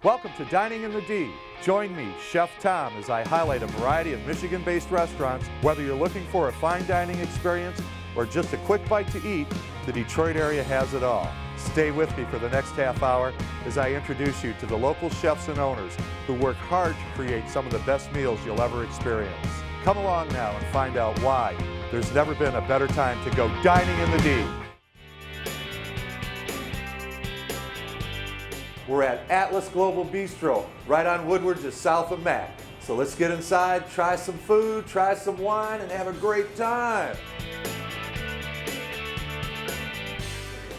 Welcome to Dining in the D. Join me, Chef Tom, as I highlight a variety of Michigan-based restaurants. Whether you're looking for a fine dining experience or just a quick bite to eat, the Detroit area has it all. Stay with me for the next half hour as I introduce you to the local chefs and owners who work hard to create some of the best meals you'll ever experience. Come along now and find out why there's never been a better time to go dining in the D. We're at Atlas Global Bistro, right on Woodward, just south of Mack. So let's get inside, try some food, try some wine, and have a great time.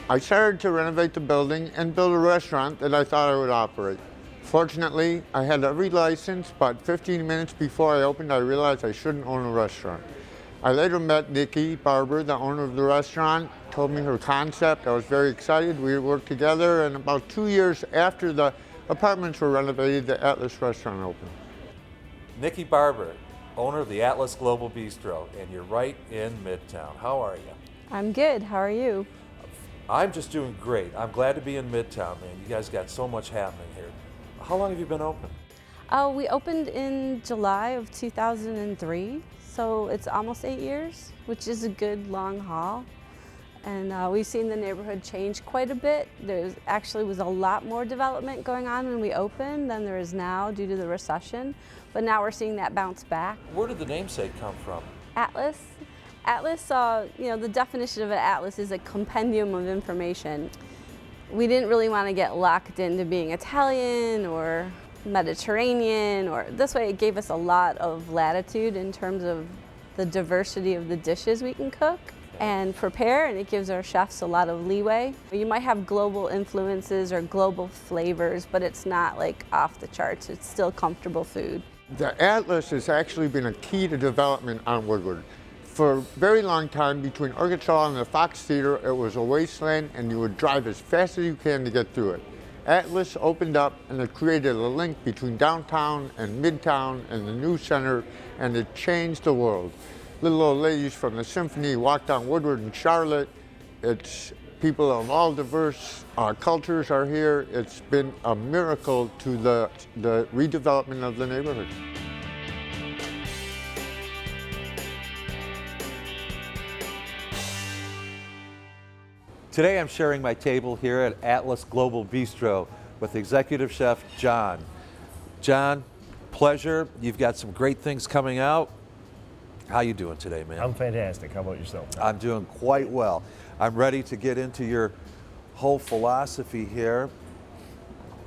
I started to renovate the building and build a restaurant that I thought I would operate. Fortunately, I had every license, but 15 minutes before I opened, I realized I shouldn't own a restaurant. I later met Nikki Barber, the owner of the restaurant, told me her concept. I was very excited. We worked together, and about 2 years after the apartments were renovated, the Atlas restaurant opened. Nikki Barber, owner of the Atlas Global Bistro, and you're right in Midtown. How are you? I'm good. How are you? I'm just doing great. I'm glad to be in Midtown, man. You guys got so much happening here. How long have you been open? We opened in July of 2003, so it's almost 8 years, which is a good long haul. And we've seen the neighborhood change quite a bit. There actually was a lot more development going on when we opened than there is now due to the recession, but now we're seeing that bounce back. Where did the namesake come from? Atlas. Atlas, the definition of an atlas is a compendium of information. We didn't really want to get locked into being Italian or Mediterranean, or this way it gave us a lot of latitude in terms of the diversity of the dishes we can cook and prepare, and it gives our chefs a lot of leeway. You might have global influences or global flavors, but it's not like off the charts. It's still comfortable food. The Atlas has actually been a key to development on Woodward. For a very long time, between Arkansas and the Fox Theater, it was a wasteland, and you would drive as fast as you can to get through it. Atlas opened up, and it created a link between downtown and Midtown and the new center, and it changed the world. Little old ladies from the symphony walk down Woodward in Charlotte. It's people of all diverse cultures are here. It's been a miracle to the redevelopment of the neighborhood. Today I'm sharing my table here at Atlas Global Bistro with Executive Chef John. John, pleasure. You've got some great things coming out. How you doing today, man? I'm fantastic. How about yourself? I'm doing quite well. I'm ready to get into your whole philosophy here.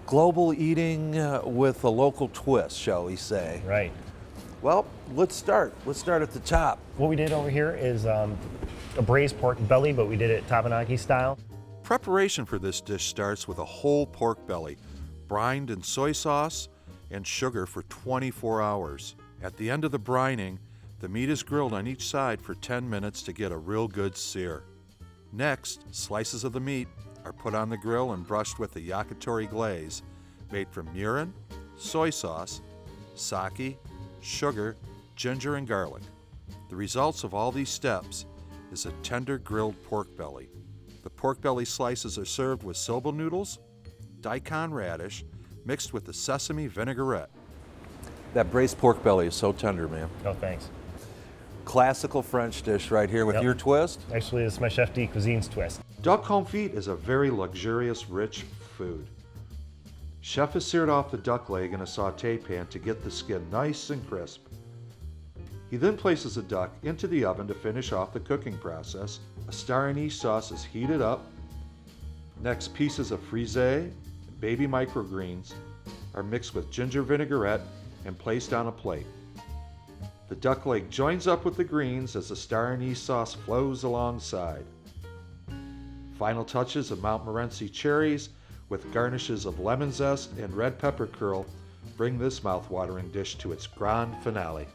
Global eating with a local twist, shall we say. Right. Well, let's start. Let's start at the top. What we did over here is a braised pork belly, but we did it tapenaki style. Preparation for this dish starts with a whole pork belly, brined in soy sauce and sugar for 24 hours. At the end of the brining, the meat is grilled on each side for 10 minutes to get a real good sear. Next, slices of the meat are put on the grill and brushed with a yakitori glaze made from mirin, soy sauce, sake, sugar, ginger, and garlic. The results of all these steps is a tender grilled pork belly. The pork belly slices are served with soba noodles, daikon radish, mixed with the sesame vinaigrette. That braised pork belly is so tender, man. Oh, thanks. Classical French dish right here with Yep. your twist. Actually, it's my Chef D Cuisine's twist. Duck confit is a very luxurious, rich food. Chef has seared off the duck leg in a saute pan to get the skin nice and crisp. He then places the duck into the oven to finish off the cooking process. A star anise sauce is heated up. Next, pieces of frisee and baby microgreens are mixed with ginger vinaigrette and placed on a plate. The duck leg joins up with the greens as the star anise sauce flows alongside. Final touches of Montmorency cherries with garnishes of lemon zest and red pepper curl bring this mouth-watering dish to its grand finale.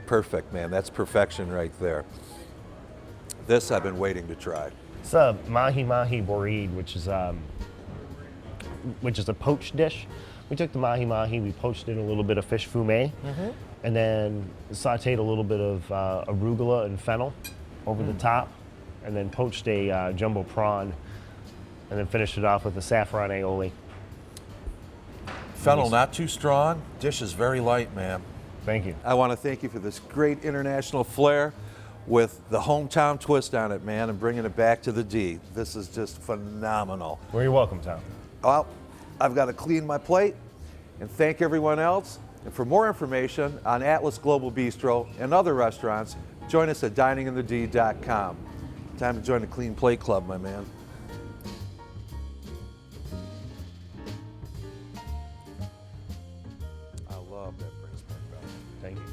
Perfect, man. That's perfection right there. This I've been waiting to try. It's a mahi mahi boreed, which is a poached dish. We took the mahi mahi, we poached it in a little bit of fish fumet, and then sauteed a little bit of arugula and fennel over the top, and then poached a jumbo prawn, and then finished it off with a saffron aioli. Fennel not too strong. Dish is very light, man. Thank you. I want to thank you for this great international flair with the hometown twist on it, man, and bringing it back to the D. This is just phenomenal. Well, you're welcome, Tom. Well, I've got to clean my plate and thank everyone else. And for more information on Atlas Global Bistro and other restaurants, join us at dininginthed.com. Time to join the Clean Plate Club, my man. I love that braised pork belly. Thank you.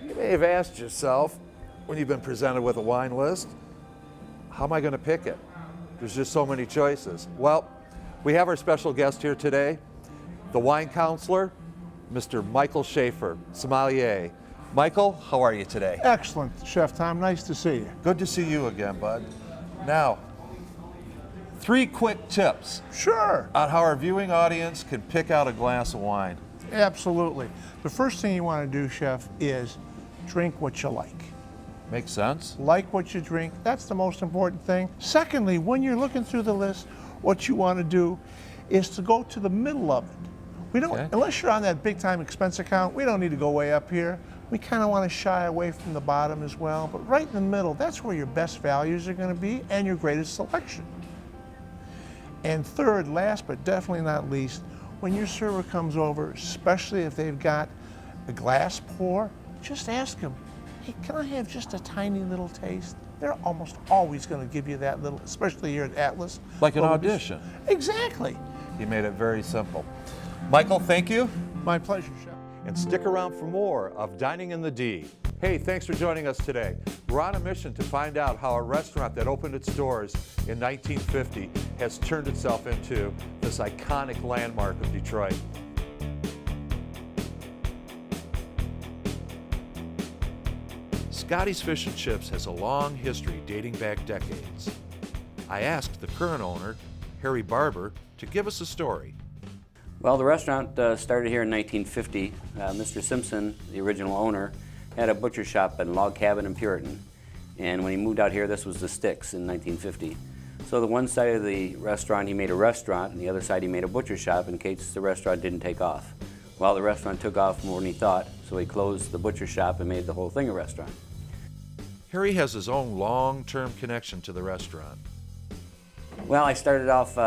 You may have asked yourself when you've been presented with a wine list, how am I going to pick it? There's just so many choices. Well, we have our special guest here today, the wine counselor, Mr. Michael Schaefer, sommelier. Michael, how are you today? Excellent, Chef Tom. Nice to see you. Good to see you again, bud. Now, 3 quick tips Sure. on how our viewing audience can pick out a glass of wine. Absolutely. The first thing you want to do, Chef, is drink what you like. Makes sense? Like what you drink. That's the most important thing. Secondly, when you're looking through the list, what you want to do is to go to the middle of it. We don't, Okay. unless you're on that big time expense account, we don't need to go way up here. We kind of want to shy away from the bottom as well, but right in the middle, that's where your best values are going to be and your greatest selection. And third, last but definitely not least, when your server comes over, especially if they've got a glass pour, just ask them, hey, can I have just a tiny little taste? They're almost always going to give you that little, especially here at Atlas. Like an Well, audition. Exactly. He made it very simple. Michael, thank you. My pleasure, Chef. And stick around for more of Dining in the D. Hey, thanks for joining us today. We're on a mission to find out how a restaurant that opened its doors in 1950 has turned itself into this iconic landmark of Detroit. Scotty's Fish and Chips has a long history dating back decades. I asked the current owner, Harry Barber, to give us a story. Well, the restaurant started here in 1950. Mr. Simpson, the original owner, had a butcher shop in Log Cabin in Puritan. And when he moved out here, this was the Sticks in 1950. So the one side of the restaurant, he made a restaurant, and the other side, he made a butcher shop in case the restaurant didn't take off. Well, the restaurant took off more than he thought, so he closed the butcher shop and made the whole thing a restaurant. Harry has his own long-term connection to the restaurant. Well, I started off,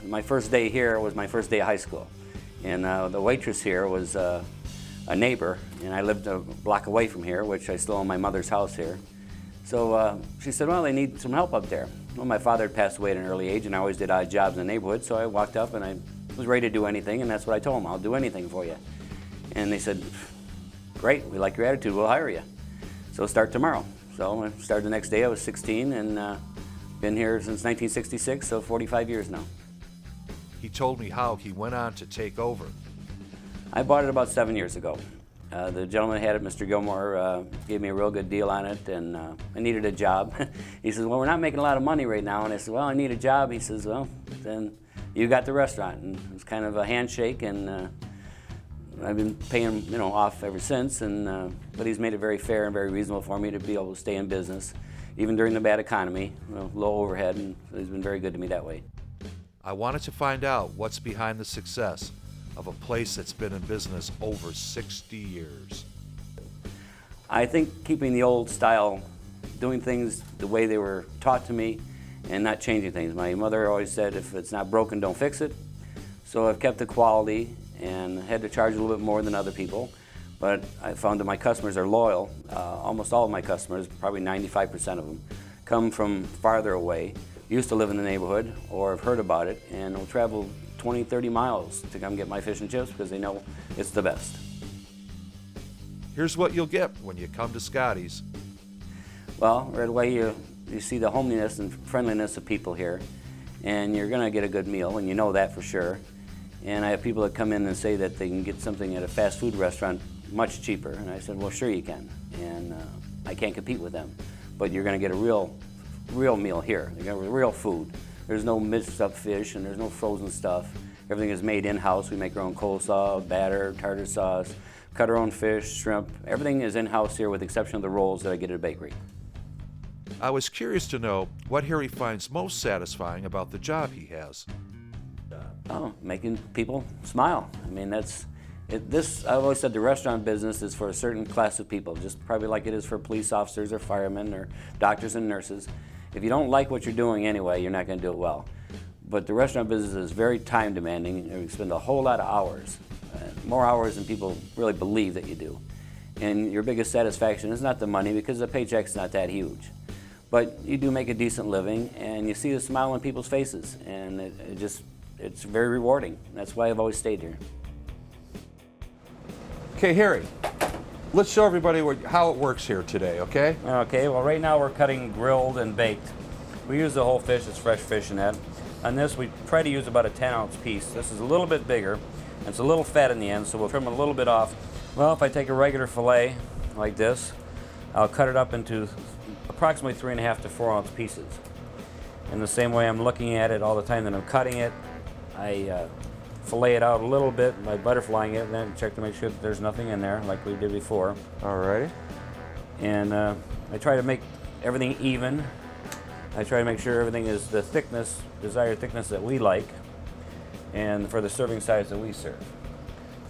my first day here was my first day of high school. And the waitress here was a neighbor, and I lived a block away from here, which I still own my mother's house here. So she said, well, they need some help up there. Well, my father had passed away at an early age, and I always did odd jobs in the neighborhood, so I walked up and I was ready to do anything, and that's what I told them, I'll do anything for you. And they said, great, we like your attitude, we'll hire you. So start tomorrow. So I started the next day, I was 16, and been here since 1966, so 45 years now. He told me how he went on to take over. I bought it about 7 years ago. The gentleman that had it, Mr. Gilmore, gave me a real good deal on it, and I needed a job. He says, well, we're not making a lot of money right now. And I said, well, I need a job. He says, well, then you got the restaurant. And it was kind of a handshake, and I've been paying him, off ever since. And but he's made it very fair and very reasonable for me to be able to stay in business, even during the bad economy, low overhead, and he's been very good to me that way. I wanted to find out what's behind the success of a place that's been in business over 60 years. I think keeping the old style, doing things the way they were taught to me, and not changing things. My mother always said, if it's not broken, don't fix it. So I've kept the quality and had to charge a little bit more than other people. But I found that my customers are loyal. Almost all of my customers, probably 95% of them, come from farther away, used to live in the neighborhood or have heard about it, and will travel 20, 30 miles to come get my fish and chips because they know it's the best. Here's what you'll get when you come to Scotty's. Well, right away you see the homeliness and friendliness of people here, and you're going to get a good meal, and you know that for sure. And I have people that come in and say that they can get something at a fast food restaurant much cheaper, and I said, well, sure you can, and I can't compete with them, but you're going to get a real meal here. You're going to get real food. There's no mixed up fish, and there's no frozen stuff. Everything is made in-house. We make our own coleslaw, batter, tartar sauce, cut our own fish, shrimp. Everything is in-house here with the exception of the rolls that I get at a bakery. I was curious to know what Harry finds most satisfying about the job he has. Oh, making people smile. I mean, that's this. I've always said the restaurant business is for a certain class of people, just probably like it is for police officers or firemen or doctors and nurses. If you don't like what you're doing anyway, you're not going to do it well. But the restaurant business is very time demanding. You spend a whole lot of hours, more hours than people really believe that you do. And your biggest satisfaction is not the money, because the paycheck's not that huge. But you do make a decent living, and you see the smile on people's faces, and it's very rewarding. That's why I've always stayed here. Okay, Harry, let's show everybody how it works here today, okay? Okay, well right now we're cutting grilled and baked. We use the whole fish, it's fresh fish in that. On this we try to use about a 10-ounce piece. This is a little bit bigger, and it's a little fat in the end, so we'll trim a little bit off. Well, if I take a regular fillet like this, I'll cut it up into approximately 3.5 to 4 ounce pieces. In the same way I'm looking at it all the time that I'm cutting it, I fillet it out a little bit by butterflying it, and then check to make sure that there's nothing in there like we did before. All right. And I try to make everything even. I try to make sure everything is the thickness, desired thickness that we like, and for the serving size that we serve.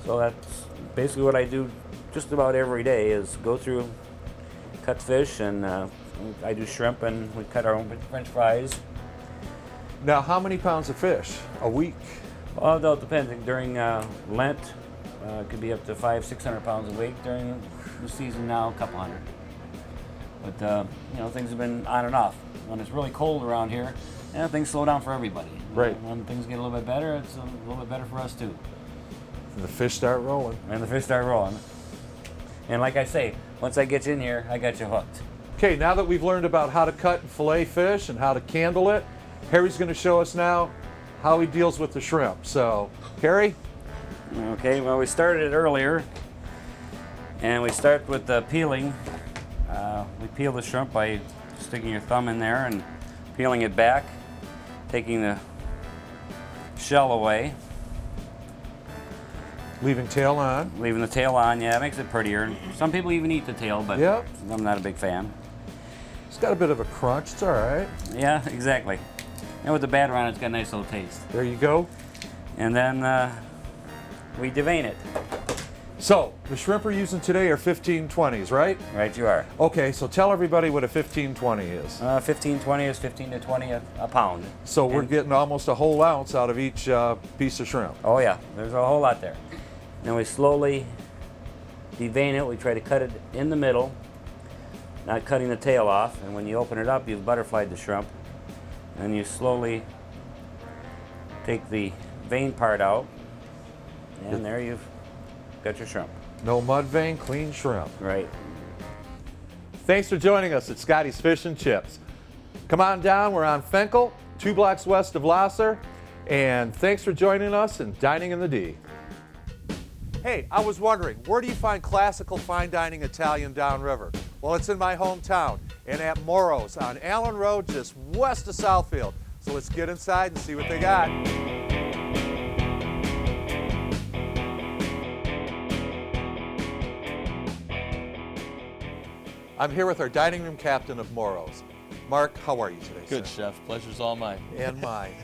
So that's basically what I do just about every day, is go through, cut fish, and I do shrimp, and we cut our own French fries. Now, how many pounds of fish a week? Well, that depends. During Lent, it could be up to 500-600 pounds a week. During the season now, a couple hundred. But you know, things have been on and off. When it's really cold around here, things slow down for everybody. Right. When things get a little bit better, it's a little bit better for us too. And the fish start rolling. And the fish start rolling. And like I say, once I get you in here, I got you hooked. Okay, now that we've learned about how to cut and fillet fish and how to candle it, Harry's going to show us now how he deals with the shrimp. So, Harry? Okay, well, we started it earlier, and we start with the peeling. We peel the shrimp by sticking your thumb in there and peeling it back, taking the shell away. Leaving tail on. Leaving the tail on, yeah, it makes it prettier. Some people even eat the tail, but Yep. I'm not a big fan. It's got a bit of a crunch. It's all right. Yeah, exactly. And with the batter on, it's got a nice little taste. There you go. And then we devein it. So, the shrimp we're using today are 1520s, right? Right, you are. Okay, so tell everybody what a 1520 is. 1520 is 15 to 20 a pound. So we're And- getting almost a whole ounce out of each piece of shrimp. Oh yeah, there's a whole lot there. Then we slowly devein it. We try to cut it in the middle, not cutting the tail off. And when you open it up, you've butterflied the shrimp. And you slowly take the vein part out, and there you've got your shrimp. No mud vein, clean shrimp. Right. Thanks for joining us at Scotty's Fish and Chips. Come on down, we're on Fenkel, 2 blocks west of Lasser, and thanks for joining us in Dining in the D. Hey, I was wondering, where do you find classical fine dining Italian downriver? Well, it's in my hometown and at Moro's on Allen Road, just west of Southfield. So let's get inside and see what they got. I'm here with our dining room captain of Moro's. Mark, how are you today, Good, sir? Chef. Pleasure's all mine. And mine.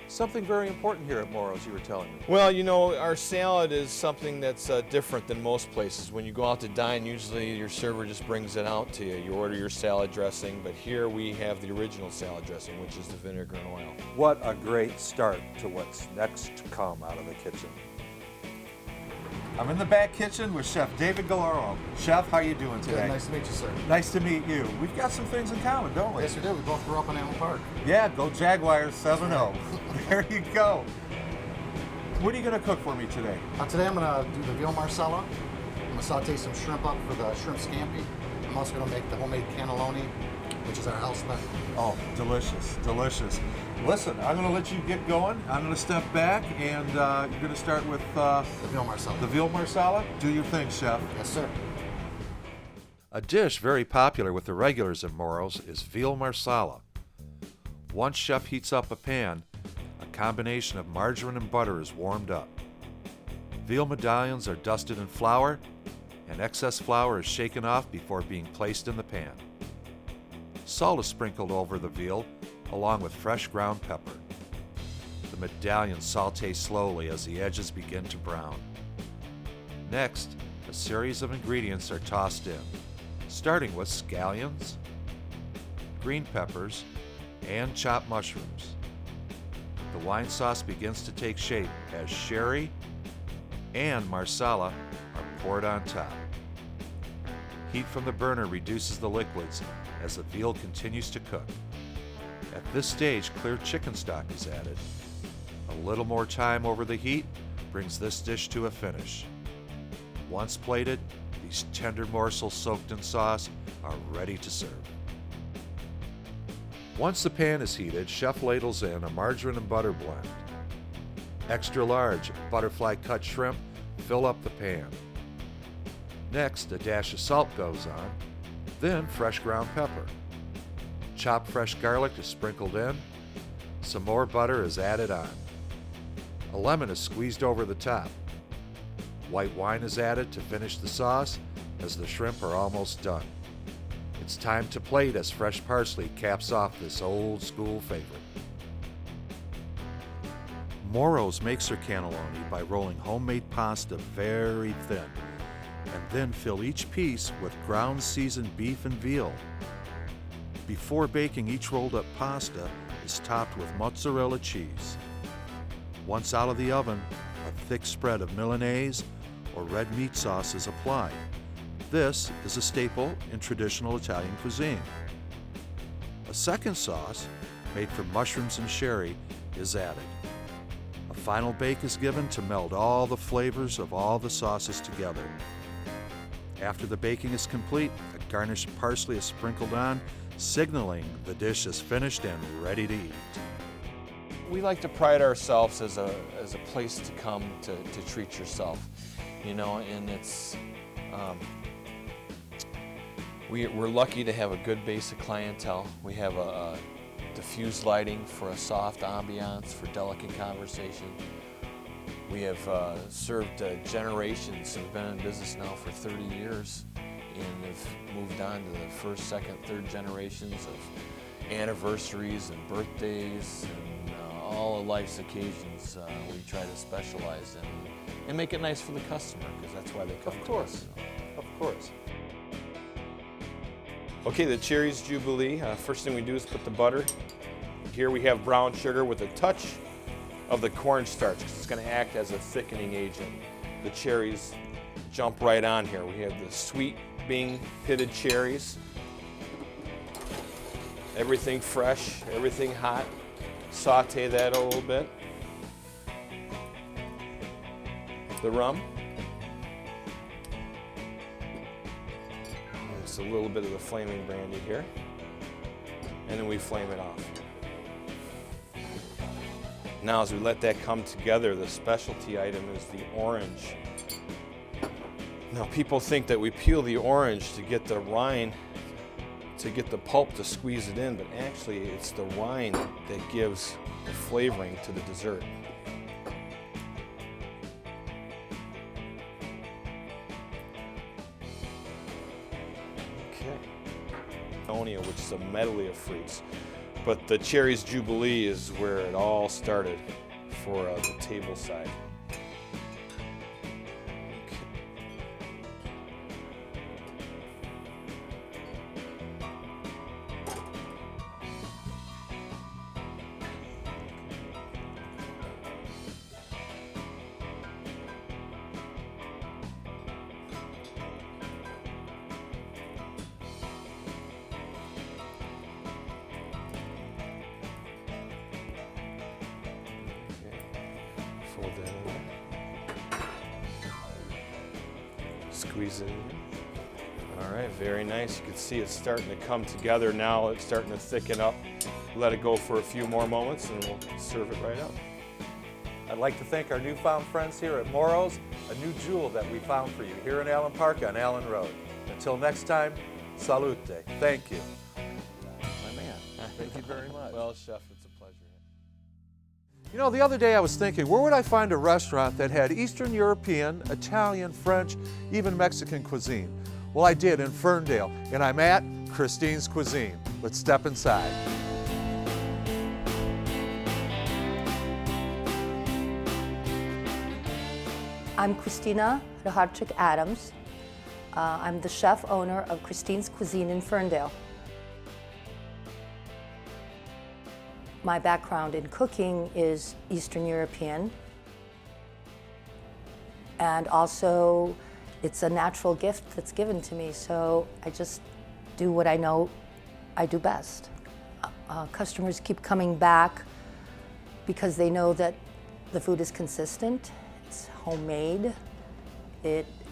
Something very important here at Moro's, you were telling me. Well, you know, our salad is something that's different than most places. When you go out to dine, usually your server just brings it out to you. You order your salad dressing, but here we have the original salad dressing, which is the vinegar and oil. What a great start to what's next to come out of the kitchen. I'm in the back kitchen with Chef David Galoro. Chef, how are you doing today? Good, nice to meet you, sir. Nice to meet you. We've got some things in common, don't we? Yes, we do. We both grew up in Allen Park. Yeah, go Jaguars 7-0. There you go. What are you going to cook for me today? Today I'm going to do the veal marsala. I'm going to saute some shrimp up for the shrimp scampi. I'm also going to make the homemade cannelloni, which is our house spec. Oh, delicious, delicious. Listen, I'm going to let you get going. I'm going to step back, and you're going to start with The veal marsala. the veal marsala. Do your thing, Chef. Yes, sir. A dish very popular with the regulars at Moro's is veal marsala. Once Chef heats up a pan, a combination of margarine and butter is warmed up. Veal medallions are dusted in flour, and excess flour is shaken off before being placed in the pan. Salt is sprinkled over the veal along with fresh ground pepper. The medallions saute slowly as the edges begin to brown. Next, a series of ingredients are tossed in, starting with scallions, green peppers, and chopped mushrooms. The wine sauce begins to take shape as sherry and marsala are poured on top. Heat from the burner reduces the liquids as the veal continues to cook. At this stage, clear chicken stock is added. A little more time over the heat brings this dish to a finish. Once plated, these tender morsels soaked in sauce are ready to serve. Once the pan is heated, chef ladles in a margarine and butter blend. Extra large butterfly cut shrimp fill up the pan. Next, a dash of salt goes on, then fresh ground pepper. Chopped fresh garlic is sprinkled in. Some more butter is added on. A lemon is squeezed over the top. White wine is added to finish the sauce as the shrimp are almost done. It's time to plate as fresh parsley caps off this old school favorite. Moro's makes her cannelloni by rolling homemade pasta very thin and then fill each piece with ground seasoned beef and veal. Before baking, each rolled up pasta is topped with mozzarella cheese. Once out of the oven, a thick spread of Milanese or red meat sauce is applied. This is a staple in traditional Italian cuisine. A second sauce, made from mushrooms and sherry, is added. A final bake is given to meld all the flavors of all the sauces together. After the baking is complete, a garnish of parsley is sprinkled on, signaling the dish is finished and ready to eat. We like to pride ourselves as a place to come to treat yourself, you know, and it's we're lucky to have a good base of clientele. We have a diffused lighting for a soft ambiance for delicate conversation. We have served generations. We've been in business now for 30 years and have moved on to the first, second, third generations of anniversaries and birthdays and all of life's occasions. We try to specialize in and make it nice for the customer, because that's why they come to us. Of course. Okay, the Cherries Jubilee. First thing we do is put the butter. Here we have brown sugar with a touch of the cornstarch, because it's going to act as a thickening agent. The cherries jump right on here. We have the sweet Bing pitted cherries. Everything fresh, everything hot. Saute that a little bit. The rum. Just a little bit of the flaming brandy here. And then we flame it off. Now as we let that come together, the specialty item is the orange. Now people think that we peel the orange to get the rind, to get the pulp to squeeze it in, but actually it's the rind that gives the flavoring to the dessert. Okay. Which is a medley of fruits. But the Cherries Jubilee is where it all started for the table side. Fold that in there. Squeeze it in. All right, very nice. You can see it's starting to come together now. It's starting to thicken up. Let it go for a few more moments and we'll serve it right up. I'd like to thank our newfound friends here at Moro's, a new jewel that we found for you here in Allen Park on Allen Road. Until next time, salute. Thank you. My man, thank you very much. Well, Chef, it's a pleasure. You know, the other day I was thinking, where would I find a restaurant that had Eastern European, Italian, French, even Mexican cuisine? Well, I did in Ferndale, and I'm at Christine's Cuisine. Let's step inside. I'm Christina Raharczyk Adams. I'm the chef owner of Christine's Cuisine in Ferndale. My background in cooking is Eastern European, and also it's a natural gift that's given to me, so I just do what I know I do best. Customers keep coming back because they know that the food is consistent, it's homemade,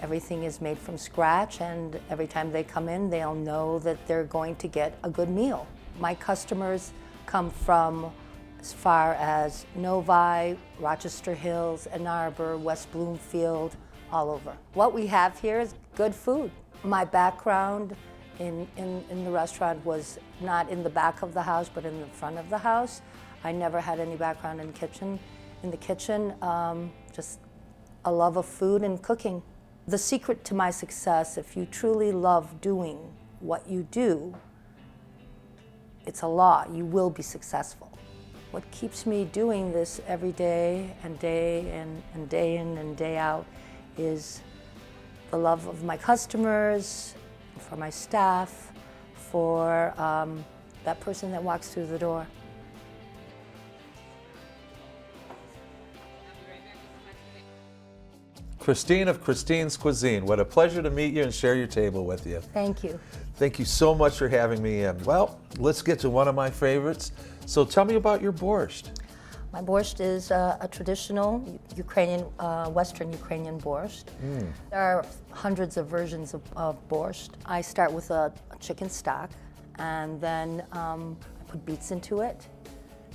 everything is made from scratch, and every time they come in, they'll know that they're going to get a good meal. My customers come from as far as Novi, Rochester Hills, Ann Arbor, West Bloomfield, all over. What we have here is good food. My background in the restaurant was not in the back of the house, but in the front of the house. I never had any background in the kitchen, just a love of food and cooking. The secret to my success, if you truly love doing what you do, it's a law, you will be successful. What keeps me doing this every day and day in and day out is the love of my customers, for my staff, for that person that walks through the door. Christine of Christine's Cuisine, what a pleasure to meet you and share your table with you. Thank you. Thank you so much for having me in. Well, let's get to one of my favorites. So tell me about your borscht. My borscht is a traditional Ukrainian, Western Ukrainian borscht. There are hundreds of versions of borscht. I start with a chicken stock, and then I put beets into it,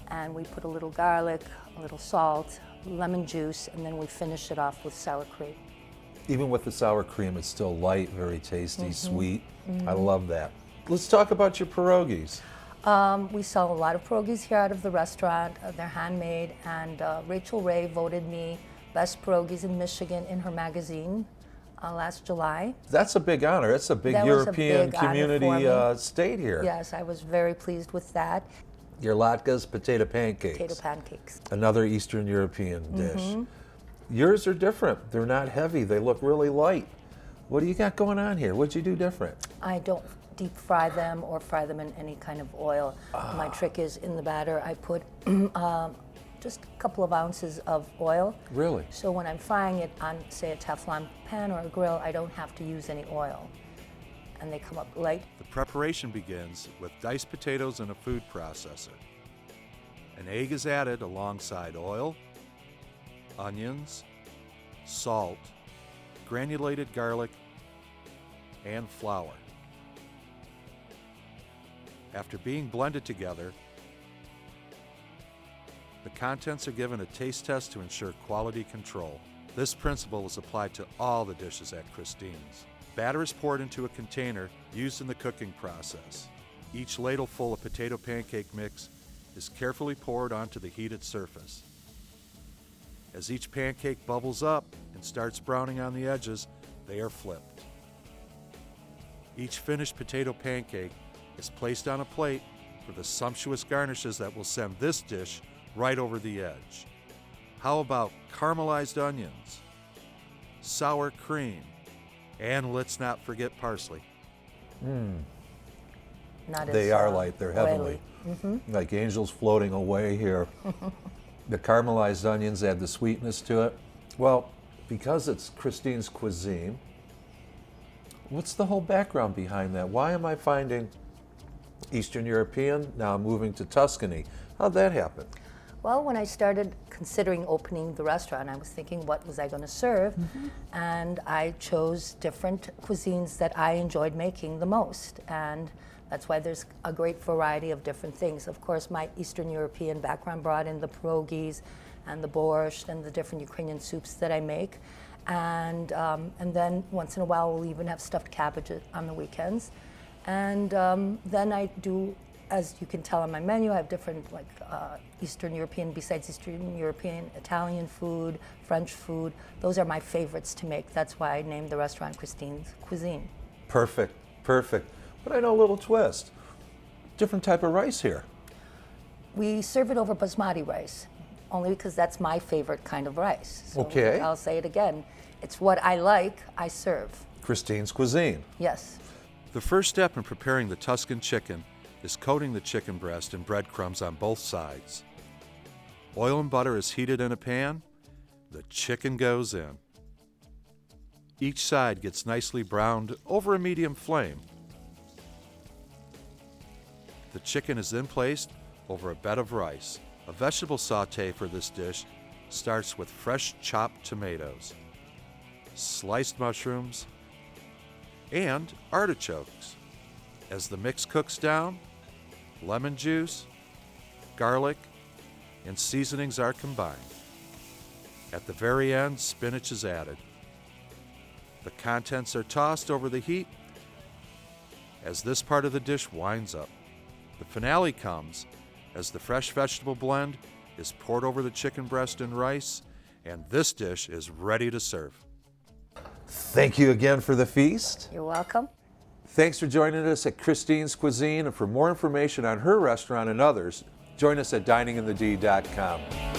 and we put a little garlic, a little salt, lemon juice, and then we finish it off with sour cream. Even with the sour cream, it's still light, very tasty, sweet. I love that. Let's talk about your pierogies. We sell a lot of pierogies here out of the restaurant. They're handmade, and Rachel Ray voted me best pierogies in Michigan in her magazine last July. That's a big honor. It's a big That was a European big honor community for me. state here. Yes, I was very pleased with that. Your latkes, potato pancakes. Potato pancakes. Another Eastern European dish. Yours are different. They're not heavy. They look really light. What do you got going on here? What'd you do different? I don't deep fry them or fry them in any kind of oil. My trick is in the batter, I put just a couple of ounces of oil. Really? So when I'm frying it on, say, a Teflon pan or a grill, I don't have to use any oil. And they come up light. The preparation begins with diced potatoes in a food processor. An egg is added alongside oil, onions, salt, granulated garlic, and flour. After being blended together, the contents are given a taste test to ensure quality control. This principle is applied to all the dishes at Christine's. Batter is poured into a container used in the cooking process. Each ladle full of potato pancake mix is carefully poured onto the heated surface. As each pancake bubbles up and starts browning on the edges, they are flipped. Each finished potato pancake is placed on a plate for the sumptuous garnishes that will send this dish right over the edge. How about caramelized onions, sour cream, and let's not forget parsley. Not They as, are light. They're heavenly. Like angels floating away here. The caramelized onions add the sweetness to it. Well, because it's Christine's Cuisine, what's the whole background behind that? Why am I finding Eastern European, now moving to Tuscany? How'd that happen? Well, when I started considering opening the restaurant, I was thinking, what was I going to serve? And I chose different cuisines that I enjoyed making the most. And that's why there's a great variety of different things. Of course, my Eastern European background brought in the pierogies and the borscht and the different Ukrainian soups that I make. And then once in a while, we'll even have stuffed cabbage on the weekends. And then I do, as you can tell on my menu, I have different Eastern European, besides Eastern European, Italian food, French food. Those are my favorites to make. That's why I named the restaurant Christine's Cuisine. Perfect, perfect. But I know a little twist. different type of rice here. We serve it over basmati rice, only because that's my favorite kind of rice. So Okay. I'll say it again. It's what I like, I serve. Christine's Cuisine. Yes. The first step in preparing the Tuscan chicken is coating the chicken breast in breadcrumbs on both sides. Oil and butter is heated in a pan. The chicken goes in. Each side gets nicely browned over a medium flame. The chicken is then placed over a bed of rice. A vegetable sauté for this dish starts with fresh chopped tomatoes, sliced mushrooms, and artichokes. As the mix cooks down, lemon juice, garlic, and seasonings are combined. At the very end, spinach is added. The contents are tossed over the heat as this part of the dish winds up. The finale comes as the fresh vegetable blend is poured over the chicken breast and rice, and this dish is ready to serve. Thank you again for the feast. You're welcome. Thanks for joining us at Christine's Cuisine, and for more information on her restaurant and others, join us at dininginthed.com.